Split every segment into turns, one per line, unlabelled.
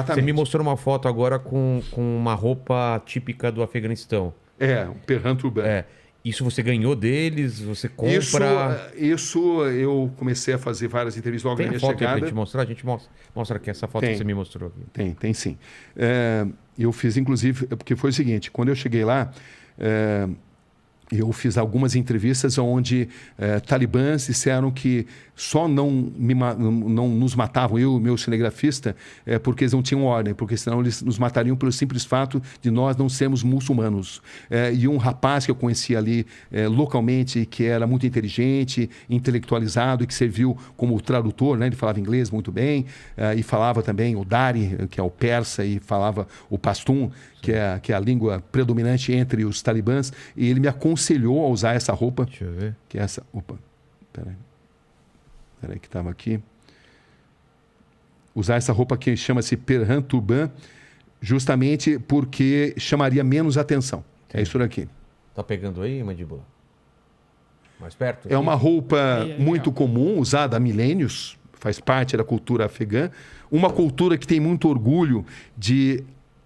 Você me mostrou uma foto agora com uma roupa típica do Afeganistão.
O Perhan Turban.
Isso você ganhou deles? Você compra?
Isso eu comecei a fazer várias entrevistas logo
Tem
na minha
a foto
chegada.
Aí pra gente mostrar? A gente mostra aqui essa foto que você me mostrou aqui.
Tem sim. Eu fiz, inclusive, porque foi o seguinte, quando eu cheguei lá, eu fiz algumas entrevistas onde talibãs disseram que só não nos matavam, eu e o meu cinegrafista, porque eles não tinham ordem, porque senão eles nos matariam pelo simples fato de nós não sermos muçulmanos. E um rapaz que eu conheci ali localmente, que era muito inteligente, intelectualizado e que serviu como tradutor, né? Ele falava inglês muito bem e falava também o Dari, que é o persa, e falava o pashtun, que é a língua predominante entre os talibãs, e ele me aconselhou a usar essa roupa.
Deixa eu ver.
Que é essa. Opa, peraí que estava aqui. Usar essa roupa que chama-se Perhan Turban, justamente porque chamaria menos atenção. Sim. É isso daqui.
Tá pegando aí, mandíbula? Mais perto?
É uma roupa muito comum, usada há milênios, faz parte da cultura afegã. Uma cultura que tem muito orgulho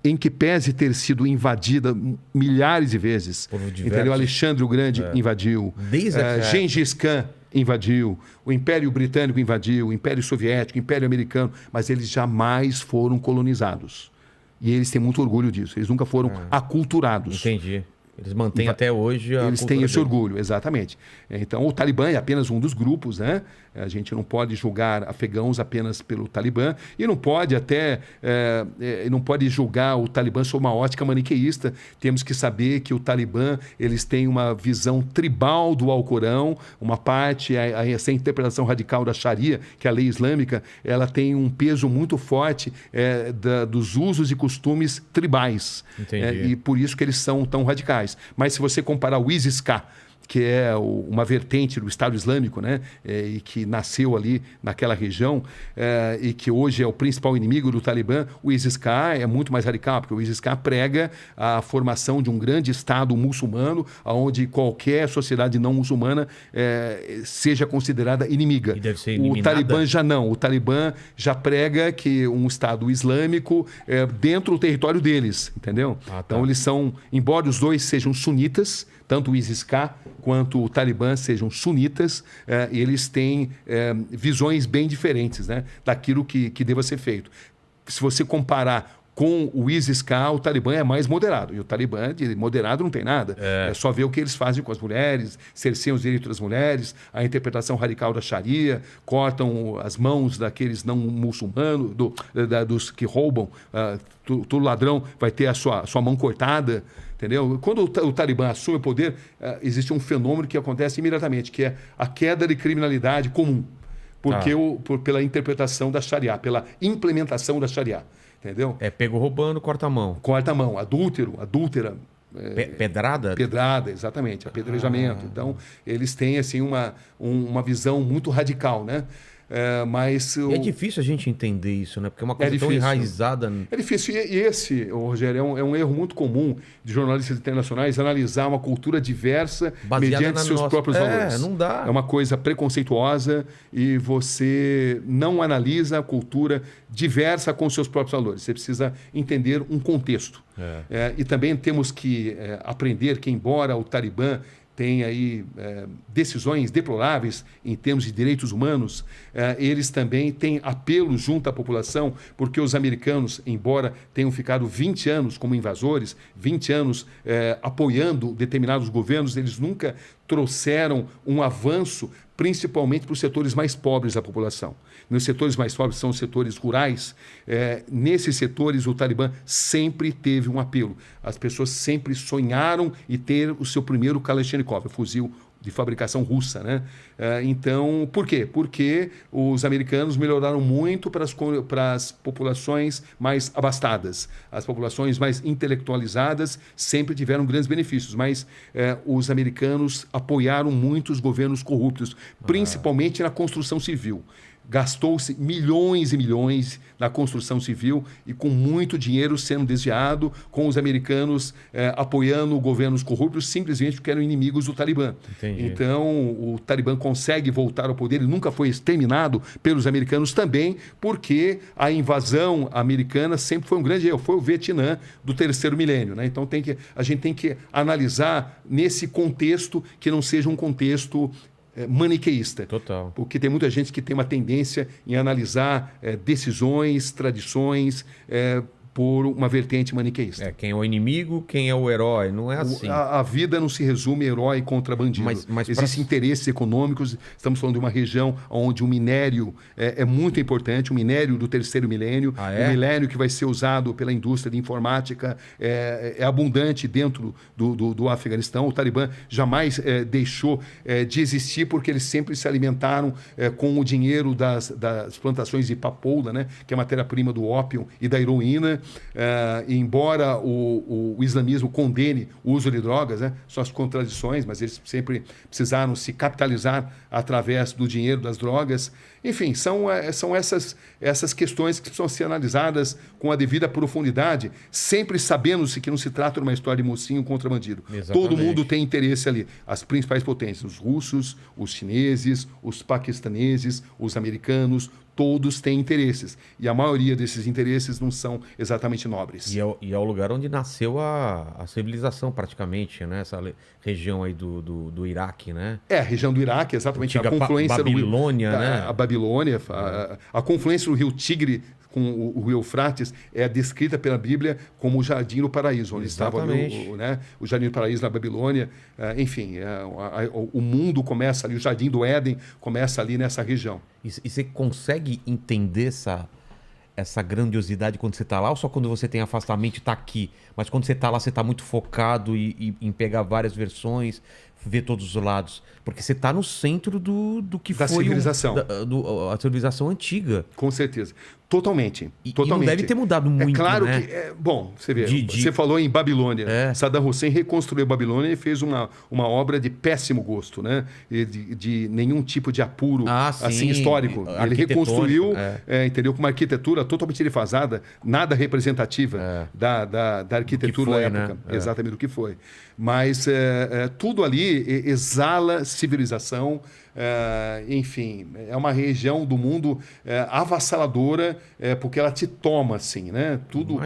em que pese ter sido invadida milhares de vezes. Entendeu? Alexandre o Grande invadiu. Gengis Khan invadiu. O Império Britânico invadiu. O Império Soviético, o Império Americano. Mas eles jamais foram colonizados. E eles têm muito orgulho disso. Eles nunca foram aculturados.
Entendi. Eles mantêm até hoje a
Eles têm esse orgulho, exatamente. Então, o Talibã é apenas um dos grupos, né? A gente não pode julgar afegãos apenas pelo Talibã e não pode não pode julgar o Talibã sob uma ótica maniqueísta. Temos que saber que o Talibã, eles têm uma visão tribal do Alcorão, uma parte, essa interpretação radical da Sharia, que é a lei islâmica, ela tem um peso muito forte dos usos e costumes tribais. E por isso que eles são tão radicais. Mas se você comparar o ISIS-K, que é uma vertente do Estado Islâmico, né? E que nasceu ali naquela região e que hoje é o principal inimigo do Talibã, o ISIS-K é muito mais radical, porque o ISIS-K prega a formação de um grande Estado muçulmano, onde qualquer sociedade não muçulmana seja considerada inimiga.
E deve ser eliminada.
O Talibã já não. O Talibã já prega que um Estado islâmico dentro do território deles, entendeu? Então eles são, embora os dois sejam sunitas, tanto o ISIS-K quanto o Talibã sejam sunitas, eles têm visões bem diferentes, né, daquilo que deva ser feito. Se você comparar com o ISIS-K, o Talibã é mais moderado. E o Talibã, de moderado, não tem nada. É só ver o que eles fazem com as mulheres, cerceiam os direitos das mulheres, a interpretação radical da Sharia, cortam as mãos daqueles não muçulmanos, dos que roubam. Todo ladrão vai ter a sua mão cortada. Entendeu? Quando o Talibã assume o poder, existe um fenômeno que acontece imediatamente, que é a queda de criminalidade comum. Pela interpretação da Sharia, pela implementação da Sharia. Entendeu?
Pego roubando, corta a mão.
Corta a mão. Adúltera.
Pedrada?
Pedrada, exatamente. Apedrejamento. Então, eles têm assim, uma visão muito radical, né? Mas
é difícil a gente entender isso, né? Porque é uma coisa tão enraizada.
É difícil. E esse, Rogério, é um erro muito comum de jornalistas internacionais analisar uma cultura diversa mediante seus próprios valores.
Não dá.
É uma coisa preconceituosa e você não analisa a cultura diversa com seus próprios valores. Você precisa entender um contexto. E também temos que aprender que, embora o Talibã tem aí decisões deploráveis em termos de direitos humanos, eles também têm apelo junto à população, porque os americanos, embora tenham ficado 20 anos como invasores, 20 anos apoiando determinados governos, eles nunca trouxeram um avanço, principalmente para os setores mais pobres da população. Nos setores mais pobres são os setores rurais. Nesses setores, o Talibã sempre teve um apelo. As pessoas sempre sonharam em ter o seu primeiro Kalashnikov, fuzil de fabricação russa, né? Então, por quê? Porque os americanos melhoraram muito para as populações mais abastadas. As populações mais intelectualizadas sempre tiveram grandes benefícios, mas os americanos apoiaram muito os governos corruptos, principalmente na construção civil. gastou-se milhões e milhões na construção civil e com muito dinheiro sendo desviado, com os americanos apoiando governos corruptos simplesmente porque eram inimigos do Talibã.
Entendi.
Então, o Talibã consegue voltar ao poder, ele nunca foi exterminado pelos americanos também, porque a invasão americana sempre foi um grande erro, foi o Vietnã do terceiro milênio, né? Então a gente tem que analisar nesse contexto que não seja um contexto maniqueísta.
Total.
Porque tem muita gente que tem uma tendência em analisar decisões, tradições, por uma vertente maniqueísta.
Quem é o inimigo, quem é o herói, não é assim.
A vida não se resume herói contra bandido.
Mas
existem interesses econômicos, estamos falando de uma região onde o minério é muito importante, o minério do terceiro milênio, o minério que vai ser usado pela indústria de informática é abundante dentro do Afeganistão. O Talibã jamais deixou de existir porque eles sempre se alimentaram com o dinheiro das plantações de papoula, né, que é a matéria-prima do ópio e da heroína. Embora o islamismo condene o uso de drogas, né, suas contradições, mas eles sempre precisaram se capitalizar através do dinheiro das drogas. Enfim, são essas questões que precisam ser analisadas com a devida profundidade, sempre sabendo-se que não se trata de uma história de mocinho contra bandido.
Exatamente.
Todo mundo tem interesse ali. As principais potências, os russos, os chineses, os paquistaneses, os americanos, todos têm interesses. E a maioria desses interesses não são exatamente nobres.
E é o lugar onde nasceu a civilização, praticamente, né? Essa região aí do Iraque, né?
A região do Iraque, exatamente.
Antiga
A confluência
Babilônia,
do rio,
né?
A Babilônia, a confluência do rio Tigre com o rio Eufrates é descrita pela Bíblia como o Jardim do Paraíso, onde estava o Jardim do Paraíso na Babilônia. Enfim, o mundo começa ali, o Jardim do Éden começa ali nessa região.
E você consegue entender essa grandiosidade quando você está lá, ou só quando você tem afastamento e está aqui? Mas quando você está lá, você está muito focado em pegar várias versões, ver todos os lados. Porque você está no centro do que
da
foi
civilização.
A civilização antiga.
Com certeza. Totalmente.
E não deve ter mudado muito,
É claro
né?
que... bom, você vê, você falou em Babilônia. Saddam Hussein reconstruiu a Babilônia e fez uma obra de péssimo gosto, né? De nenhum tipo de apuro assim, histórico. Ele reconstruiu, entendeu? Com uma arquitetura totalmente defasada, nada representativa da arquitetura da época.
Né?
Exatamente do que foi. Mas tudo ali exala civilização. Enfim, é uma região do mundo avassaladora, porque ela te toma assim, né? Tudo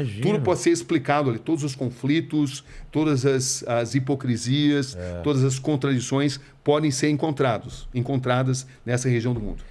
pode ser explicado ali, todos os conflitos, todas as hipocrisias, todas as contradições podem ser encontradas nessa região do mundo.